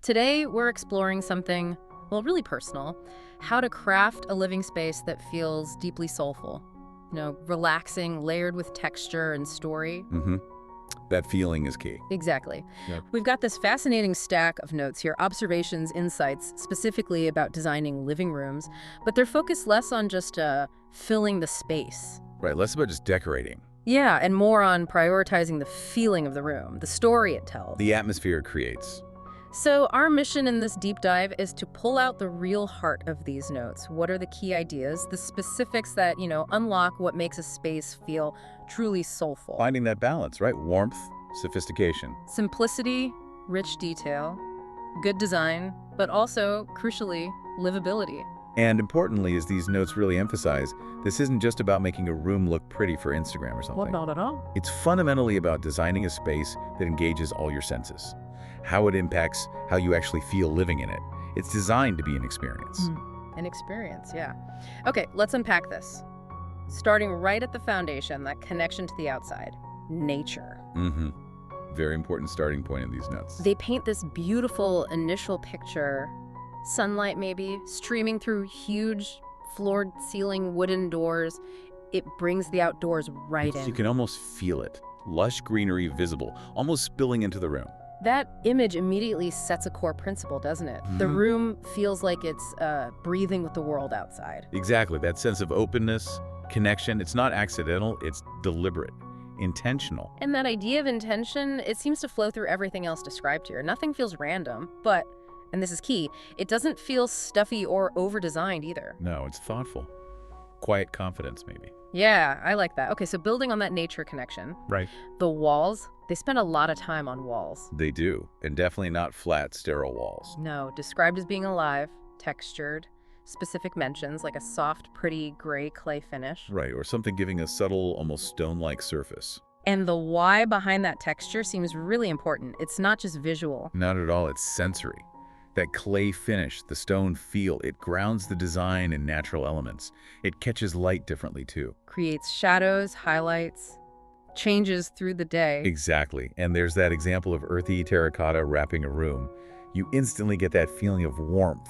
Today, we're exploring something, well, really personal, how to craft a living space that feels deeply soulful. Relaxing, layered with texture and story. That feeling is key. Exactly. Yep. We've got this fascinating stack of notes here, observations, insights, specifically about designing living rooms, but they're focused less on just filling the space. Right, less about just decorating. Yeah, and more on prioritizing the feeling of the room, the story it tells. The atmosphere it creates. So our mission in this deep dive is to pull out the real heart of these notes. What are the key ideas, the specifics that, unlock what makes a space feel truly soulful? Finding that balance, right? Warmth, sophistication. Simplicity, rich detail, good design, but also, crucially, livability. And importantly, as these notes really emphasize, this isn't just about making a room look pretty for Instagram or something. Well, not at all. It's fundamentally about designing a space that engages all your senses. How it impacts how you actually feel living in it. It's designed to be an experience. An experience, yeah. Okay, let's unpack this. Starting right at the foundation, that connection to the outside, nature. Very important starting point in these notes. They paint this beautiful initial picture, sunlight maybe, streaming through huge floored-ceiling wooden doors. It brings the outdoors right in. You can almost feel it. Lush greenery visible, almost spilling into the room. That image immediately sets a core principle, doesn't it? The room feels like it's breathing with the world outside. Exactly, that sense of openness, connection, it's not accidental, it's deliberate, intentional. And that idea of intention, it seems to flow through everything else described here. Nothing feels random, but, and this is key, it doesn't feel stuffy or over-designed either. No, it's thoughtful. Quiet confidence, maybe. Yeah, I like that. Okay, so building on that nature connection. Right. The walls, they spend a lot of time on walls. They do, and definitely not flat, sterile walls. No, described as being alive, textured, specific mentions like a soft, pretty gray clay finish. Right, or something giving a subtle, almost stone-like surface. And the why behind that texture seems really important. It's not just visual. Not at all, it's sensory. That clay finish, the stone feel, it grounds the design in natural elements. It catches light differently too. Creates shadows, highlights, changes through the day. Exactly, and there's that example of earthy terracotta wrapping a room. You instantly get that feeling of warmth,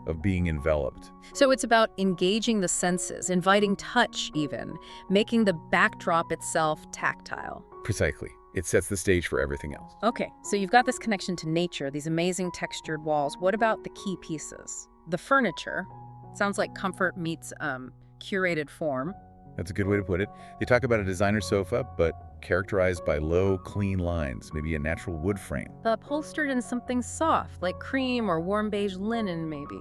of being enveloped. So it's about engaging the senses, inviting touch even, making the backdrop itself tactile. Precisely. It sets the stage for everything else. Okay, so you've got this connection to nature, these amazing textured walls. What about the key pieces? The furniture. Sounds like comfort meets curated form. That's a good way to put it. They talk about a designer sofa, but characterized by low, clean lines, maybe a natural wood frame. Upholstered in something soft, like cream or warm beige linen, maybe.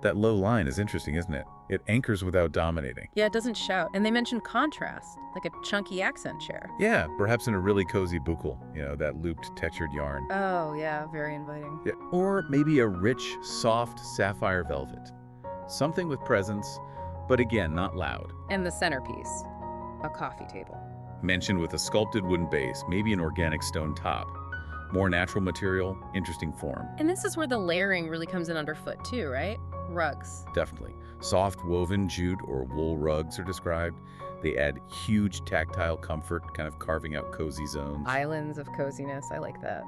That low line is interesting, isn't it? It anchors without dominating. Yeah, it doesn't shout. And they mention contrast, like a chunky accent chair. Yeah, perhaps in a really cozy buckle, that looped, textured yarn. Oh, yeah, very inviting. Yeah. Or maybe a rich, soft sapphire velvet. Something with presence, but again, not loud. And the centerpiece, a coffee table. Mentioned with a sculpted wooden base, maybe an organic stone top. More natural material, interesting form. And this is where the layering really comes in underfoot too, right? Rugs. Definitely. Soft woven jute or wool rugs are described. They add huge tactile comfort, kind of carving out cozy zones. Islands of coziness, I like that.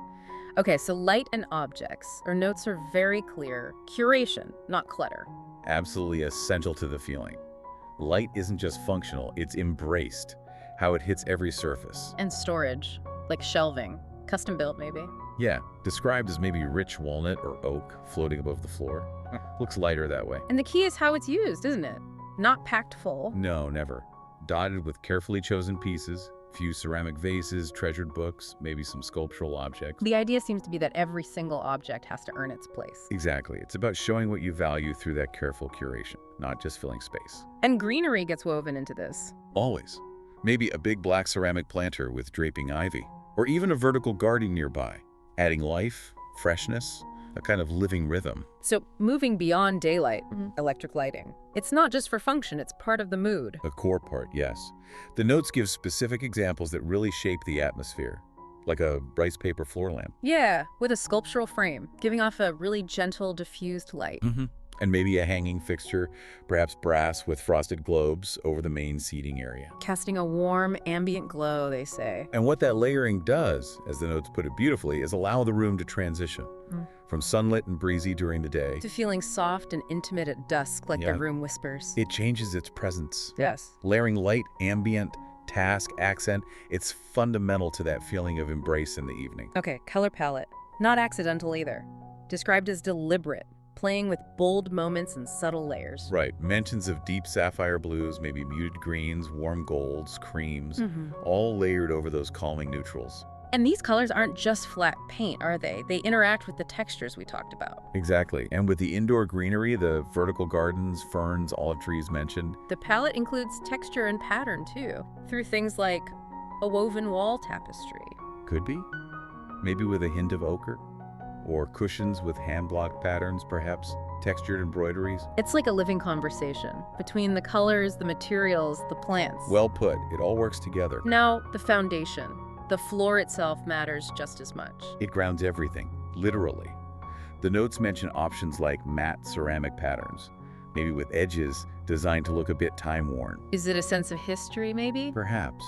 Okay, so light and objects. Our notes are very clear. Curation, not clutter. Absolutely essential to the feeling. Light isn't just functional, it's embraced. How it hits every surface. And storage, like shelving. Custom built, maybe. Yeah, described as maybe rich walnut or oak floating above the floor. Looks lighter that way. And the key is how it's used, isn't it? Not packed full. No, never. Dotted with carefully chosen pieces, few ceramic vases, treasured books, maybe some sculptural objects. The idea seems to be that every single object has to earn its place. Exactly. It's about showing what you value through that careful curation, not just filling space. And greenery gets woven into this. Always. Maybe a big black ceramic planter with draping ivy, or even a vertical garden nearby, adding life, freshness, a kind of living rhythm. So moving beyond daylight, electric lighting. It's not just for function, it's part of the mood. A core part, yes. The notes give specific examples that really shape the atmosphere, like a rice paper floor lamp. Yeah, with a sculptural frame, giving off a really gentle, diffused light. And maybe a hanging fixture, perhaps brass with frosted globes over the main seating area. Casting a warm, ambient glow, they say. And what that layering does, as the notes put it beautifully, is allow the room to transition from sunlit and breezy during the day To feeling soft and intimate at dusk, like Yeah. the room whispers. It changes its presence. Yes. Layering light, ambient, task, accent, it's fundamental to that feeling of embrace in the evening. Okay, color palette. Not accidental either. Described as deliberate, playing with bold moments and subtle layers. Right. Mentions of deep sapphire blues, maybe muted greens, warm golds, creams, all layered over those calming neutrals. And these colors aren't just flat paint, are they? They interact with the textures we talked about. Exactly. And with the indoor greenery, the vertical gardens, ferns, olive trees mentioned. The palette includes texture and pattern too, through things like a woven wall tapestry. Could be. Maybe with a hint of ochre. Or cushions with hand-block patterns, perhaps. Textured embroideries. It's like a living conversation between the colors, the materials, the plants. Well put. It all works together. Now, the foundation. The floor itself matters just as much. It grounds everything, literally. The notes mention options like matte ceramic patterns, maybe with edges designed to look a bit time-worn. Is it a sense of history, maybe? Perhaps.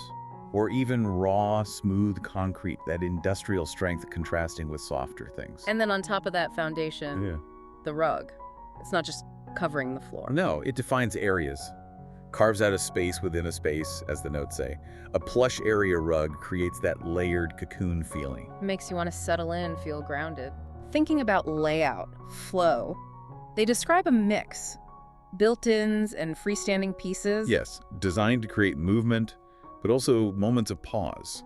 Or even raw, smooth concrete, that industrial strength contrasting with softer things. And then on top of that foundation, the rug. It's not just covering the floor. No, it defines areas. Carves out a space within a space, as the notes say. A plush area rug creates that layered cocoon feeling. Makes you want to settle in, feel grounded. Thinking about layout, flow, they describe a mix. Built-ins and freestanding pieces. Yes, designed to create movement, but also moments of pause.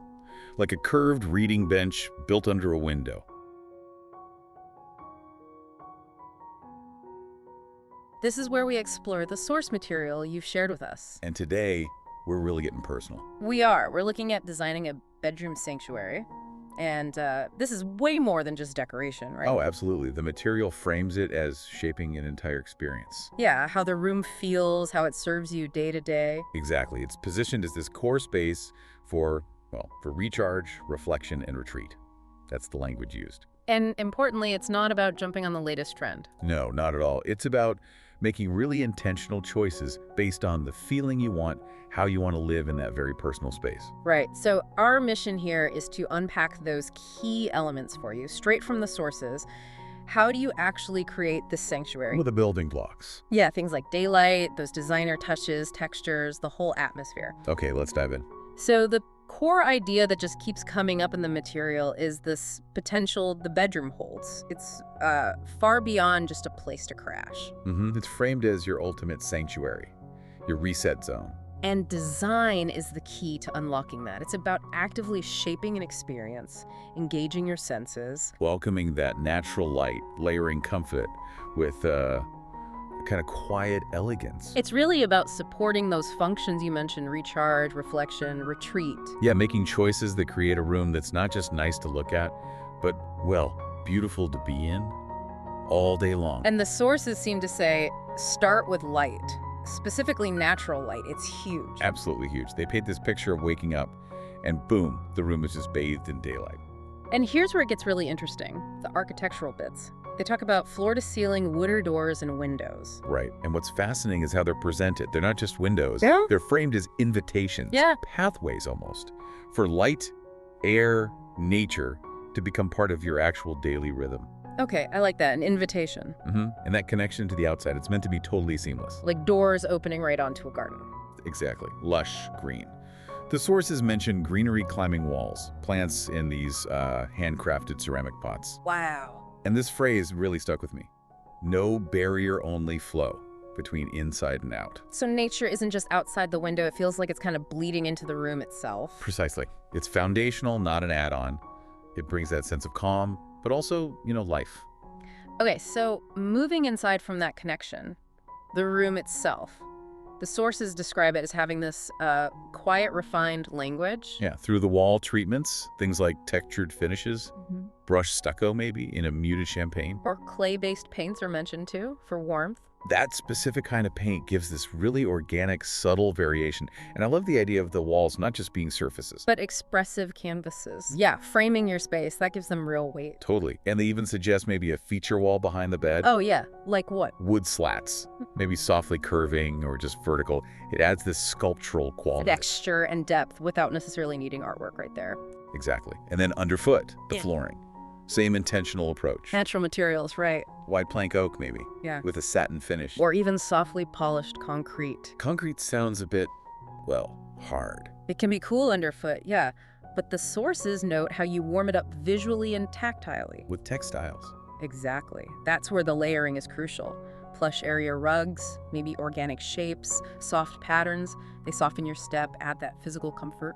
Like a curved reading bench built under a window. This is where we explore the source material you've shared with us. And today, we're really getting personal. We are. We're looking at designing a bedroom sanctuary. And this is way more than just decoration, right? Oh, absolutely. The material frames it as shaping an entire experience. Yeah, how the room feels, how it serves you day to day. Exactly. It's positioned as this core space for recharge, reflection, and retreat. That's the language used. And importantly, it's not about jumping on the latest trend. No, not at all. It's about making really intentional choices based on the feeling you want, how you want to live in that very personal space. Right. So our mission here is to unpack those key elements for you, straight from the sources. How do you actually create this sanctuary? With the building blocks. Yeah, things like daylight, those designer touches, textures, the whole atmosphere. Okay, let's dive in. So the core idea that just keeps coming up in the material is this potential the bedroom holds. It's far beyond just a place to crash. It's framed as your ultimate sanctuary, your reset zone. And design is the key to unlocking that. It's about actively shaping an experience, engaging your senses. Welcoming that natural light, layering comfort with kind of quiet elegance. It's really about supporting those functions you mentioned: recharge, reflection, retreat. Yeah, making choices that create a room that's not just nice to look at, but, well, beautiful to be in all day long. And the sources seem to say, start with light, specifically natural light. It's huge. Absolutely huge. They paint this picture of waking up, and boom, the room is just bathed in daylight. And here's where it gets really interesting, the architectural bits. They talk about floor-to-ceiling wooden doors and windows. Right. And what's fascinating is how they're presented. They're not just windows. Yeah. They're framed as invitations. Yeah. Pathways almost. For light, air, nature to become part of your actual daily rhythm. Okay, I like that, an invitation. And that connection to the outside, it's meant to be totally seamless. Like doors opening right onto a garden. Exactly. Lush green. The sources mention greenery climbing walls, plants in these handcrafted ceramic pots. Wow. And this phrase really stuck with me. No barrier-only flow between inside and out. So nature isn't just outside the window, it feels like it's kind of bleeding into the room itself. Precisely. It's foundational, not an add-on. It brings that sense of calm, but also, life. Okay, so moving inside from that connection, the room itself. The sources describe it as having this quiet, refined language. Yeah, through the wall treatments, things like textured finishes, brushed stucco maybe in a muted champagne. Or clay-based paints are mentioned too, for warmth. That specific kind of paint gives this really organic, subtle variation. And I love the idea of the walls not just being surfaces. But expressive canvases. Yeah, framing your space, that gives them real weight. Totally. And they even suggest maybe a feature wall behind the bed. Oh yeah, like what? Wood slats, maybe softly curving or just vertical. It adds this sculptural quality. Texture and depth without necessarily needing artwork right there. Exactly. And then underfoot, the flooring. Same intentional approach. Natural materials, right. Wide plank oak, maybe. Yeah. With a satin finish. Or even softly polished concrete. Concrete sounds a bit, well, hard. It can be cool underfoot, yeah. But the sources note how you warm it up visually and tactilely. With textiles. Exactly. That's where the layering is crucial. Plush area rugs, maybe organic shapes, soft patterns. They soften your step, add that physical comfort.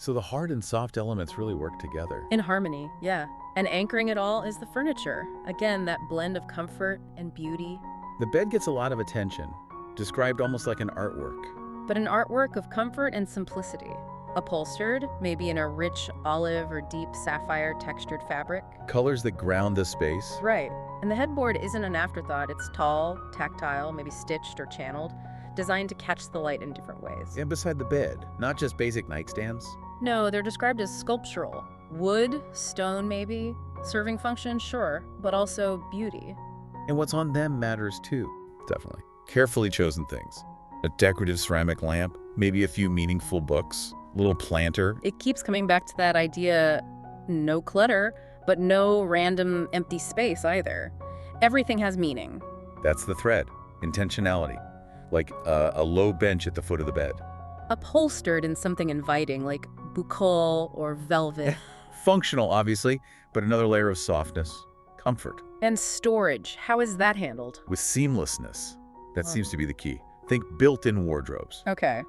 So the hard and soft elements really work together. In harmony, yeah. And anchoring it all is the furniture. Again, that blend of comfort and beauty. The bed gets a lot of attention, described almost like an artwork. But an artwork of comfort and simplicity. Upholstered, maybe in a rich olive or deep sapphire textured fabric. Colors that ground the space. Right. And the headboard isn't an afterthought. It's tall, tactile, maybe stitched or channeled, designed to catch the light in different ways. And beside the bed, not just basic nightstands. No, they're described as sculptural. Wood, stone maybe, serving function, sure, but also beauty. And what's on them matters too. Definitely. Carefully chosen things. A decorative ceramic lamp, maybe a few meaningful books, a little planter. It keeps coming back to that idea, no clutter, but no random empty space either. Everything has meaning. That's the thread. Intentionality. Like a low bench at the foot of the bed. Upholstered in something inviting, like bucol or velvet. Functional, obviously, but another layer of softness, comfort. And storage, how is that handled? With seamlessness. That seems to be the key. Think built-in wardrobes. Okay.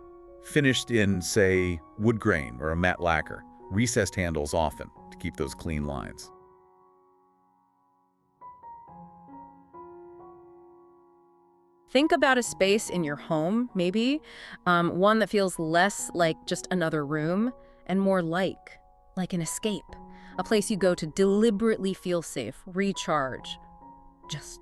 Finished in, say, wood grain or a matte lacquer. Recessed handles often to keep those clean lines. Think about a space in your home, maybe, one that feels less like just another room and more like an escape, a place you go to deliberately feel safe, recharge, just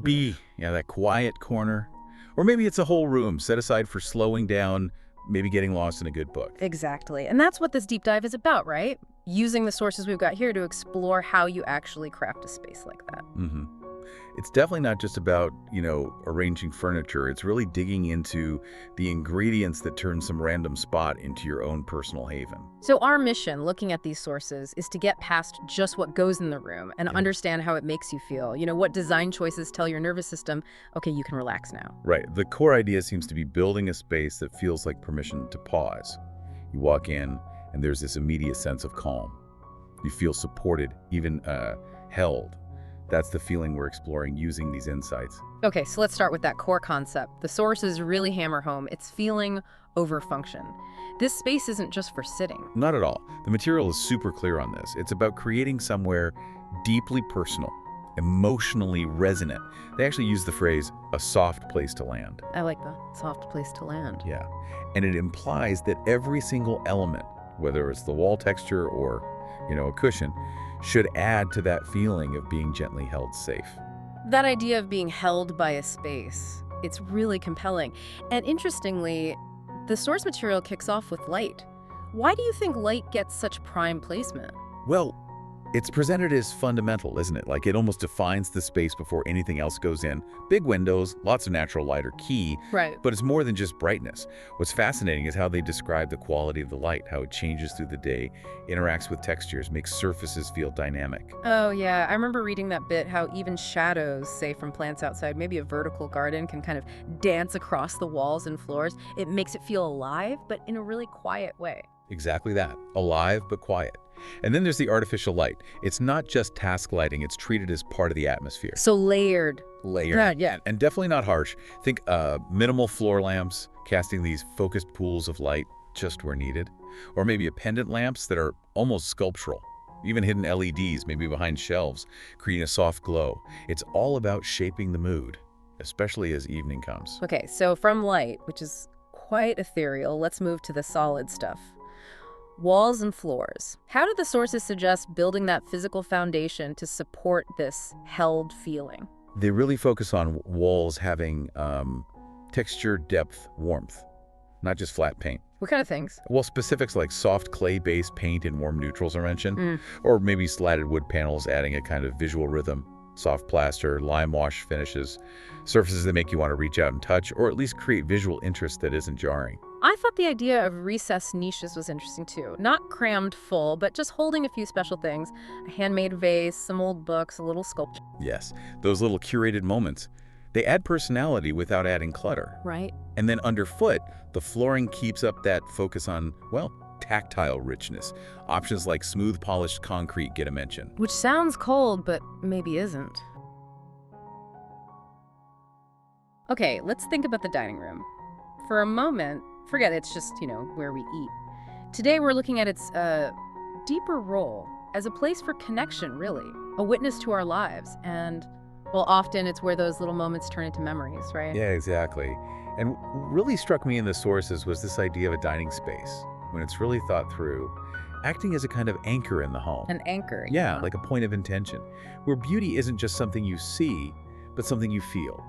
be, that quiet corner. Or maybe it's a whole room set aside for slowing down, maybe getting lost in a good book. Exactly. And that's what this deep dive is about, right? Using the sources we've got here to explore how you actually craft a space like that. Mm-hmm. It's definitely not just about, arranging furniture. It's really digging into the ingredients that turn some random spot into your own personal haven. So our mission, looking at these sources, is to get past just what goes in the room and understand how it makes you feel. What design choices tell your nervous system, okay, you can relax now. Right. The core idea seems to be building a space that feels like permission to pause. You walk in, and there's this immediate sense of calm. You feel supported, even held. That's the feeling we're exploring using these insights. Okay, so let's start with that core concept. The sources really hammer home. It's feeling over function. This space isn't just for sitting. Not at all. The material is super clear on this. It's about creating somewhere deeply personal, emotionally resonant. They actually use the phrase, a soft place to land. I like that. Soft place to land. Yeah. And it implies that every single element, whether it's the wall texture or, a cushion, should add to that feeling of being gently held safe. That idea of being held by a space, it's really compelling. And interestingly, the source material kicks off with light. Why do you think light gets such prime placement? Well, it's presented as fundamental, isn't it? Like it almost defines the space before anything else goes in. Big windows, lots of natural light are key, right? But it's more than just brightness. What's fascinating is how they describe the quality of the light, how it changes through the day, interacts with textures, makes surfaces feel dynamic. Oh yeah, I remember reading that bit, how even shadows, say from plants outside, maybe a vertical garden, can kind of dance across the walls and floors. It makes it feel alive, but in a really quiet way. Exactly that. Alive, but quiet. And then there's the artificial light. It's not just task lighting, it's treated as part of the atmosphere. So layered. Layered. Yeah. And definitely not harsh. Think minimal floor lamps, casting these focused pools of light just where needed. Or maybe pendant lamps that are almost sculptural. Even hidden LEDs, maybe behind shelves, creating a soft glow. It's all about shaping the mood, especially as evening comes. Okay, so from light, which is quite ethereal, let's move to the solid stuff. Walls and floors. How do the sources suggest building that physical foundation to support this held feeling? They really focus on walls having texture, depth, warmth, not just flat paint. What kind of things? Well, specifics like soft clay-based paint and warm neutrals are mentioned, Mm. or maybe slatted wood panels adding a kind of visual rhythm, soft plaster, lime wash finishes, surfaces that make you want to reach out and touch, or at least create visual interest that isn't jarring. I thought the idea of recessed niches was interesting too. Not crammed full, but just holding a few special things. A handmade vase, some old books, a little sculpture. Yes, those little curated moments. They add personality without adding clutter. Right. And then underfoot, the flooring keeps up that focus on, well, tactile richness. Options like smooth polished concrete get a mention. Which sounds cold, but maybe isn't. Okay, let's think about the dining room. For a moment, forget it's just, where we eat. Today we're looking at its deeper role as a place for connection, really. A witness to our lives. And, well, often it's where those little moments turn into memories, right? Yeah, exactly. And what really struck me in the sources was this idea of a dining space, when it's really thought through, acting as a kind of anchor in the home. An anchor. Yeah, like a point of intention, where beauty isn't just something you see, but something you feel.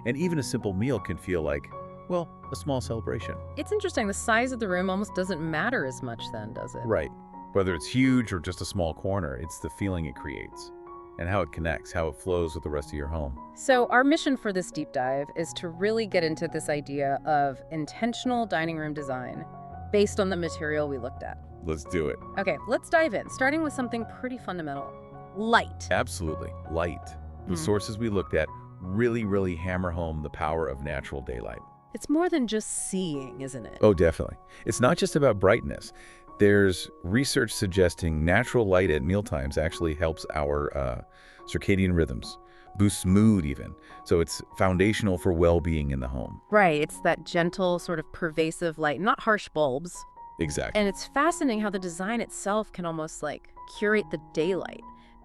And even a simple meal can feel like, well, a small celebration. It's interesting. The size of the room almost doesn't matter as much then, does it? Right. Whether it's huge or just a small corner, it's the feeling it creates and how it connects, how it flows with the rest of your home. So our mission for this deep dive is to really get into this idea of intentional dining room design based on the material we looked at. Let's do it. Okay, let's dive in, starting with something pretty fundamental. Light. Absolutely. Light. The sources we looked at really hammer home the power of natural daylight. It's more than just seeing, isn't it? Oh, definitely. It's not just about brightness. There's research suggesting natural light at mealtimes actually helps our circadian rhythms, boosts mood even. So it's foundational for well-being in the home. Right, it's that gentle, sort of pervasive light, not harsh bulbs. Exactly. And it's fascinating how the design itself can almost like curate the daylight.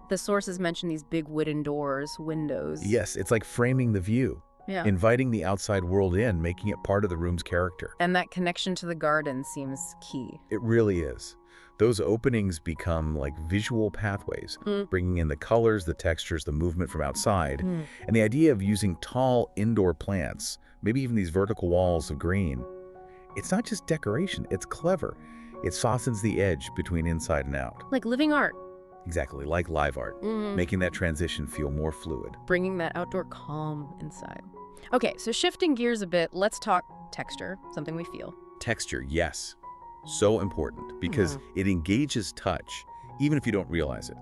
The sources mention these big wooden doors, windows. Yes, it's like framing the view. Yeah. Inviting the outside world in, making it part of the room's character. And that connection to the garden seems key. It really is. Those openings become like visual pathways, bringing in the colors, the textures, the movement from outside. And the idea of using tall indoor plants, maybe even these vertical walls of green, it's not just decoration, it's clever. It softens the edge between inside and out. Like living art. Exactly, like live art, making that transition feel more fluid. Bringing that outdoor calm inside. Okay, so shifting gears a bit, let's talk texture, something we feel. Texture, yes. So important because it engages touch, even if you don't realize it.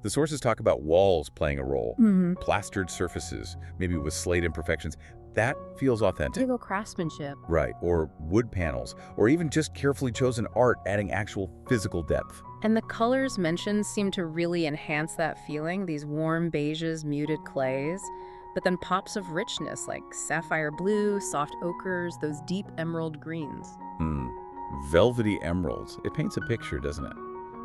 The sources talk about walls playing a role, plastered surfaces, maybe with slate imperfections. That feels authentic. Typical craftsmanship. Right, or wood panels, or even just carefully chosen art adding actual physical depth. And the colors mentioned seem to really enhance that feeling, these warm beiges, muted clays, but then pops of richness like sapphire blue, soft ochres, those deep emerald greens. Velvety emeralds. It paints a picture, doesn't it?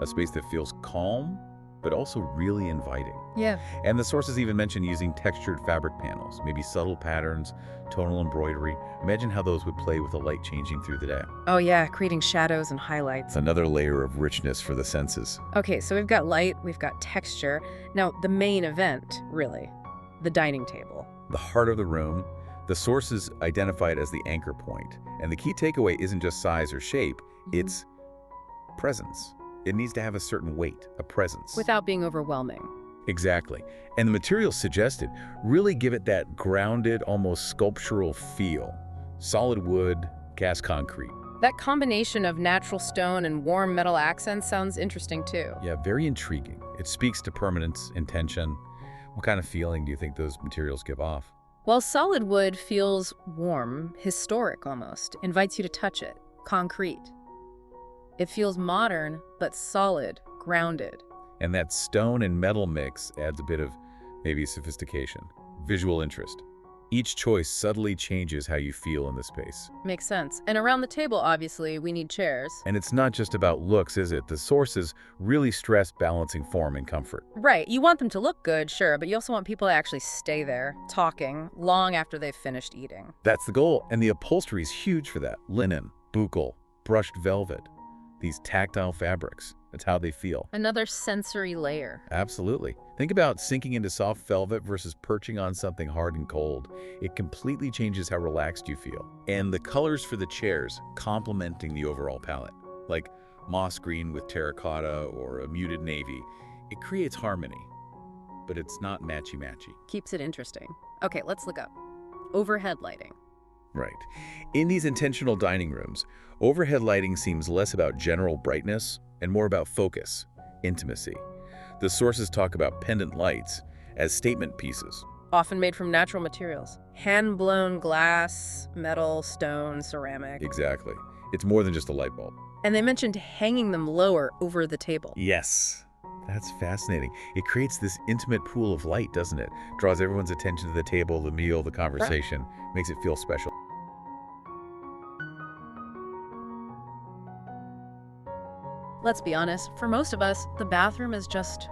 A space that feels calm, but also really inviting. Yeah. And the sources even mention using textured fabric panels, maybe subtle patterns, tonal embroidery. Imagine how those would play with the light changing through the day. Oh yeah, creating shadows and highlights. Another layer of richness for the senses. Okay, so we've got light, we've got texture. Now, the main event, really, the dining table. The heart of the room. The sources identify it as the anchor point. And the key takeaway isn't just size or shape, it's presence. It needs to have a certain weight, a presence. Without being overwhelming. Exactly. And the materials suggested really give it that grounded, almost sculptural feel. Solid wood, cast concrete. That combination of natural stone and warm metal accents sounds interesting too. Yeah, very intriguing. It speaks to permanence, intention. What kind of feeling do you think those materials give off? While solid wood feels warm, historic almost, invites you to touch it, concrete. It feels modern, but solid, grounded. And that stone and metal mix adds a bit of maybe sophistication, visual interest. Each choice subtly changes how you feel in the space. Makes sense. And around the table, obviously, we need chairs. And it's not just about looks, is it? The sources really stress balancing form and comfort. Right. You want them to look good, sure, but you also want people to actually stay there, talking, long after they've finished eating. That's the goal. And the upholstery is huge for that. Linen, buccal, brushed velvet. These tactile fabrics. That's how they feel. Another sensory layer. Absolutely. Think about sinking into soft velvet versus perching on something hard and cold. It completely changes how relaxed you feel. And the colors for the chairs complementing the overall palette, like moss green with terracotta or a muted navy, it creates harmony, but it's not matchy-matchy. Keeps it interesting. Okay, let's look up. Overhead lighting. Right. In these intentional dining rooms, overhead lighting seems less about general brightness and more about focus, intimacy. The sources talk about pendant lights as statement pieces. Often made from natural materials. Hand-blown glass, metal, stone, ceramic. Exactly. It's more than just a light bulb. And they mentioned hanging them lower over the table. Yes. That's fascinating. It creates this intimate pool of light, doesn't it? Draws everyone's attention to the table, the meal, the conversation. Makes it feel special. Let's be honest, for most of us, the bathroom is just,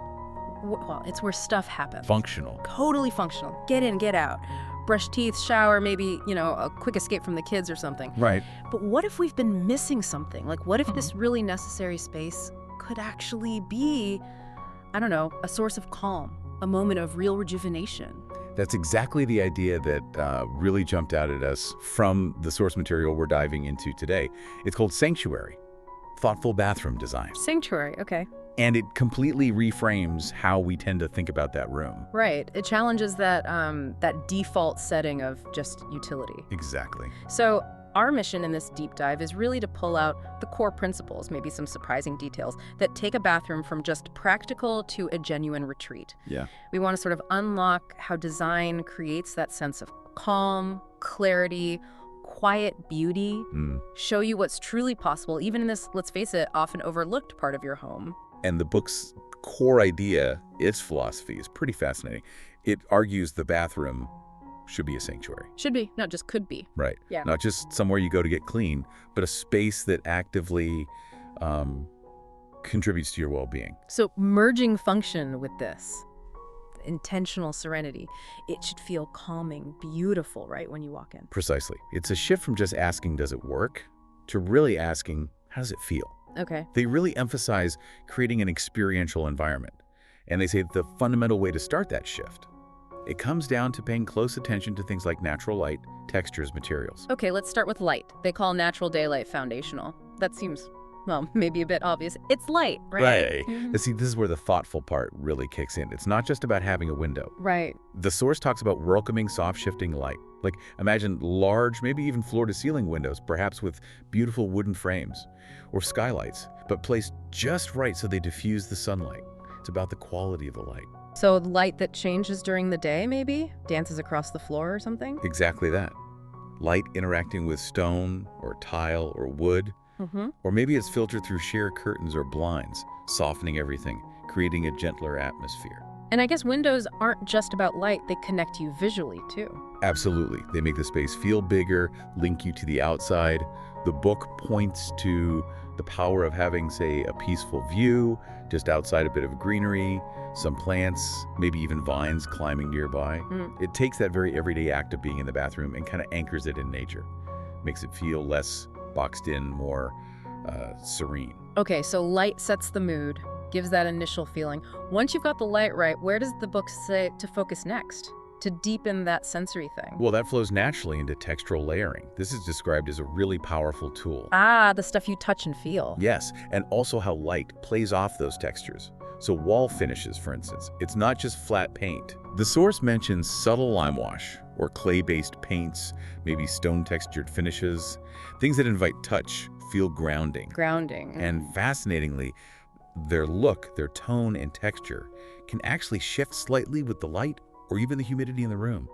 well, it's where stuff happens. Functional. Totally functional. Get in, get out. Brush teeth, shower, maybe, a quick escape from the kids or something. Right. But what if we've been missing something? Like, what if this really necessary space could actually be, I don't know, a source of calm, a moment of real rejuvenation? That's exactly the idea that really jumped out at us from the source material we're diving into today. It's called sanctuary, thoughtful bathroom design. Sanctuary, okay. And it completely reframes how we tend to think about that room. Right. It challenges that default setting of just utility. Exactly. So our mission in this deep dive is really to pull out the core principles, maybe some surprising details, that take a bathroom from just practical to a genuine retreat. Yeah. We want to sort of unlock how design creates that sense of calm, clarity, quiet beauty, show you what's truly possible, even in this, let's face it, often overlooked part of your home. And the book's core idea, its philosophy, is pretty fascinating. It argues the bathroom should be a sanctuary. Should be, not just could be. Right. Yeah. Not just somewhere you go to get clean, but a space that actively contributes to your well-being. So merging function with this, intentional serenity, it should feel calming, beautiful, right, when you walk in. Precisely. It's a shift from just asking, does it work, to really asking, how does it feel? Okay. They really emphasize creating an experiential environment. And they say the fundamental way to start that shift, it comes down to paying close attention to things like natural light, textures, materials. Okay, let's start with light. They call natural daylight foundational. That seems, well, maybe a bit obvious. It's light, right? Right. See, this is where the thoughtful part really kicks in. It's not just about having a window. Right. The source talks about welcoming, soft shifting light. Like, imagine large, maybe even floor-to-ceiling windows, perhaps with beautiful wooden frames, or skylights, but placed just right so they diffuse the sunlight. It's about the quality of the light. So light that changes during the day, maybe? Dances across the floor or something? Exactly that. Light interacting with stone, or tile, or wood. Or maybe it's filtered through sheer curtains or blinds, softening everything, creating a gentler atmosphere. And I guess windows aren't just about light, they connect you visually, too. Absolutely. They make the space feel bigger, link you to the outside. The book points to the power of having, say, a peaceful view, just outside a bit of greenery, some plants, maybe even vines climbing nearby. It takes that very everyday act of being in the bathroom and kind of anchors it in nature. Makes it feel less boxed in, more serene. Okay, so light sets the mood, gives that initial feeling. Once you've got the light right, where does the book say to focus next? To deepen that sensory thing? Well, that flows naturally into textural layering. This is described as a really powerful tool. Ah, the stuff you touch and feel. Yes, and also how light plays off those textures. So wall finishes, for instance, it's not just flat paint. The source mentions subtle lime wash, or clay-based paints, maybe stone-textured finishes, things that invite touch, feel grounding. Grounding. And fascinatingly, their look, their tone and texture can actually shift slightly with the light or even the humidity in the room.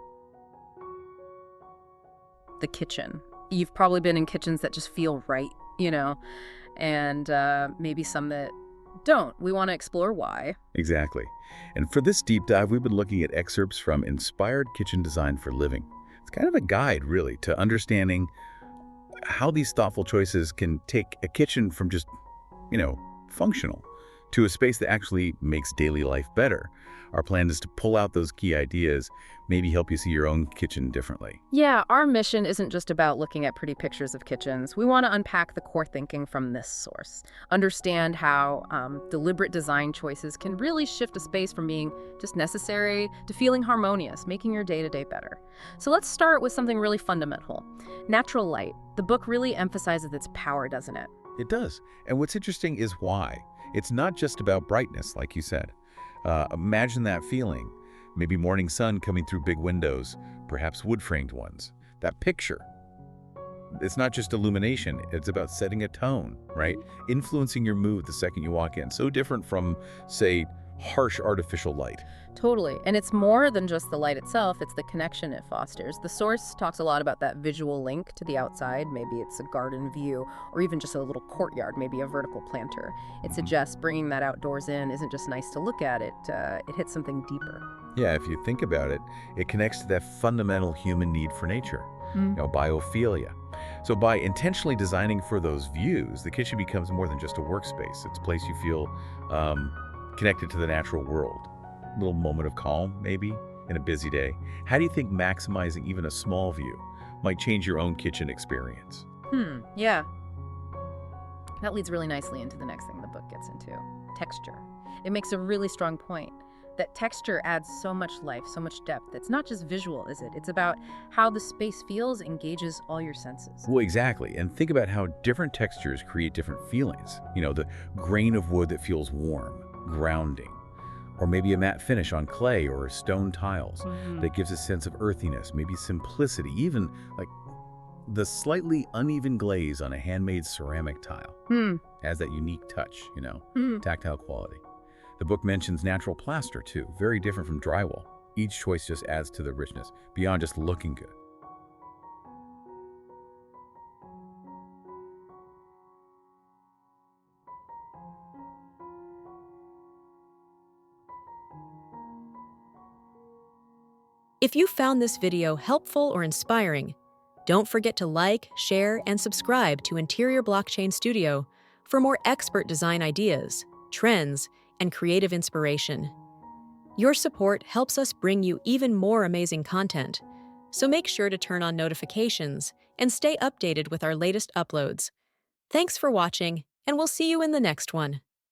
The kitchen. You've probably been in kitchens that just feel right, and maybe some that don't. We want to explore why. Exactly. And for this deep dive, we've been looking at excerpts from Inspired Kitchen Design for Living. It's kind of a guide, really, to understanding how these thoughtful choices can take a kitchen from just, functional to a space that actually makes daily life better. Our plan is to pull out those key ideas, maybe help you see your own kitchen differently. Yeah, our mission isn't just about looking at pretty pictures of kitchens. We want to unpack the core thinking from this source, understand how deliberate design choices can really shift a space from being just necessary to feeling harmonious, making your day-to-day better. So let's start with something really fundamental. Natural light. The book really emphasizes its power, doesn't it? It does. And what's interesting is why. It's not just about brightness, like you said. Imagine that feeling. Maybe morning sun coming through big windows, perhaps wood-framed ones. That picture. It's not just illumination, it's about setting a tone, right? Influencing your mood the second you walk in. So different from, say, harsh artificial light. Totally. And it's more than just the light itself, it's the connection it fosters. The source talks a lot about that visual link to the outside. Maybe it's a garden view or even just a little courtyard, maybe a vertical planter. It suggests bringing that outdoors in isn't just nice to look at, it hits something deeper. Yeah, if you think about it, it connects to that fundamental human need for nature, biophilia. So by intentionally designing for those views, the kitchen becomes more than just a workspace. It's a place you feel connected to the natural world. A little moment of calm, maybe, in a busy day. How do you think maximizing even a small view might change your own kitchen experience? Yeah. That leads really nicely into the next thing the book gets into, texture. It makes a really strong point that texture adds so much life, so much depth. It's not just visual, is it? It's about how the space feels, engages all your senses. Well, exactly. And think about how different textures create different feelings. The grain of wood that feels warm, grounding, or maybe a matte finish on clay or stone tiles that gives a sense of earthiness, maybe simplicity, even like the slightly uneven glaze on a handmade ceramic tile has that unique touch, tactile quality. The book mentions natural plaster too, very different from drywall. Each choice just adds to the richness, beyond just looking good. If you found this video helpful or inspiring, don't forget to like, share, and subscribe to Interior Blockchain Studio for more expert design ideas, trends, and creative inspiration. Your support helps us bring you even more amazing content, so make sure to turn on notifications and stay updated with our latest uploads. Thanks for watching, and we'll see you in the next one.